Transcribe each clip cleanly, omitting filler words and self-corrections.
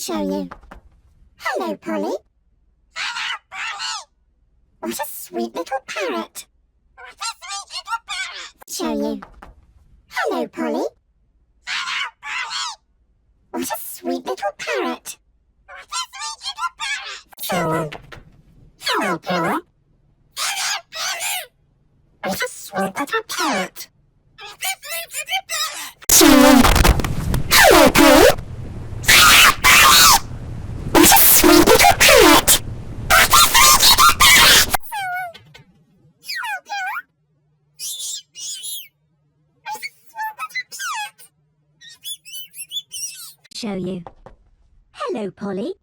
Show you. Hello, Polly. Hello, Polly. What a sweet little parrot. What a sweet little parrot. Show you. Hello, Polly. Hello, Polly. What a sweet little parrot. What a sweet little parrot. Show you. Hello, Polly. Hello, Polly. What a sweet little parrot. What a sweet little parrot. Show you. Hello, Polly. Show you. Hello, Polly.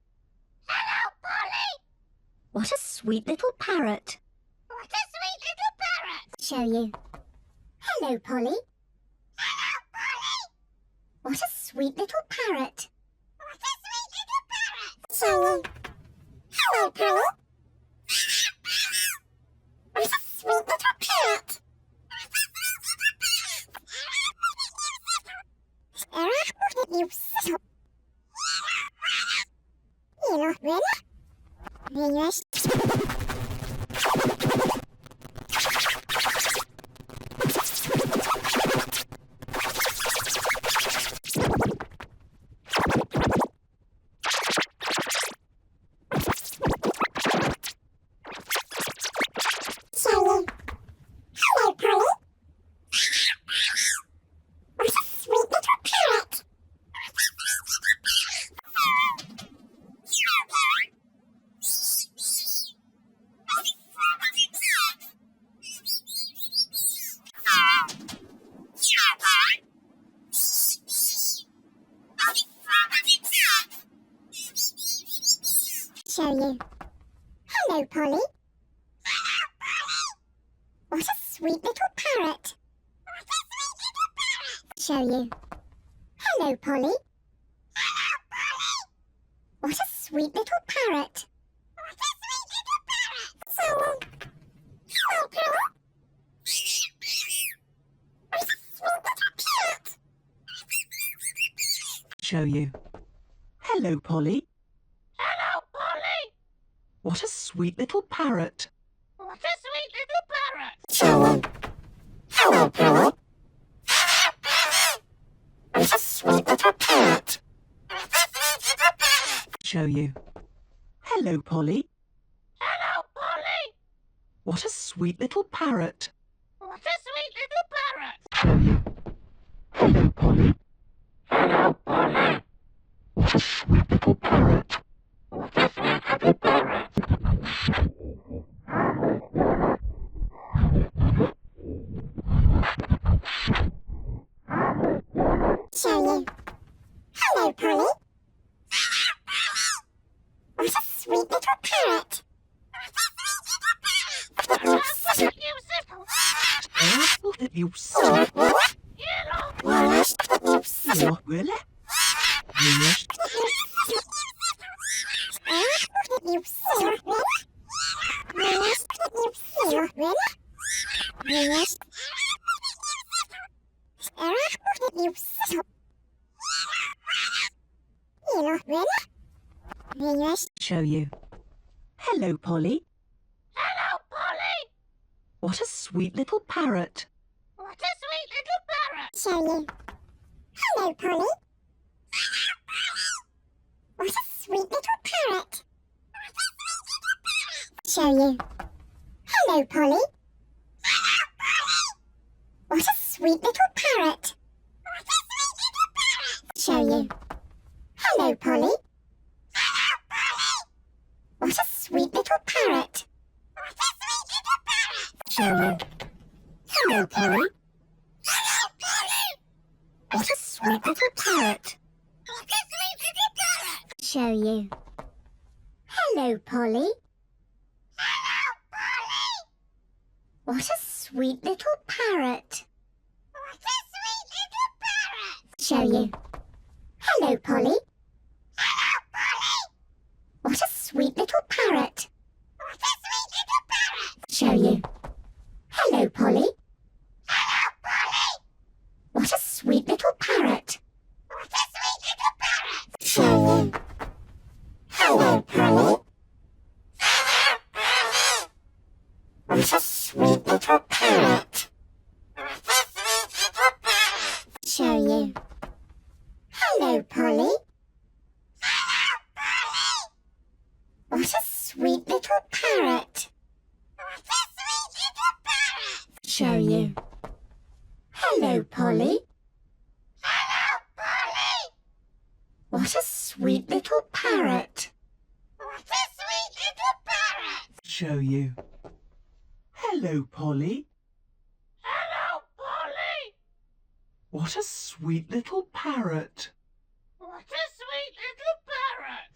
Hello, Polly. What a sweet little parrot. What a sweet little parrot. Show you. Hello, Polly. Hello, Polly. What a sweet little parrot. What a sweet little parrot. Show you. Hello, Polly. What a sweet little parrot. You so... You know, really? Yes. Hello, Polly. What a sweet little parrot. Show you. Hello, Polly. Hello, Polly. What a sweet little parrot. What a sweet little parrot. Show you. Hello, Polly. Hello, Polly. What a sweet little parrot. What a sweet little parrot. Show you. Hello, Polly. What a sweet little parrot. Show you. Hello, Polly. Hello, Polly. What a sweet little parrot. What a sweet little parrot. Show you. Hello, Polly. Hello, Polly. What a sweet little parrot. What a sweet little parrot. Show you. Hello, Polly. Hello, Polly. What a sweet little parrot. What a sweet little parrot. Show you. Hello, Polly. Hello, Polly. What a sweet little parrot. What a sweet little parrot. Show you. Hello, Polly. What a sweet little parrot. What a sweet little parrot. You so You really? Yes. You so Show you. Hello, Polly. Hello, Polly. What a sweet little parrot. What a sweet little parrot. Show you. Hello, Polly. What a sweet little parrot. Show you. Hello, Polly. What a sweet little parrot. Show you. Hello, Polly. What a sweet little parrot. Show you. Hello, Polly. What a sweet little parrot. Show you. Hello, Polly. What a sweet little parrot. Show you. Hello, Polly. What a sweet little parrot. Show you. Hello, Polly. What a sweet little parrot. Show you. little parrot. Show you. Hello, Polly. Hello, Polly. What a sweet little parrot. What a sweet little parrot. Show you. Hello, Polly. Hello, Polly. What a sweet little parrot. What a sweet little parrot. Show you. Hello, Polly. Hello, Polly. What a sweet little parrot.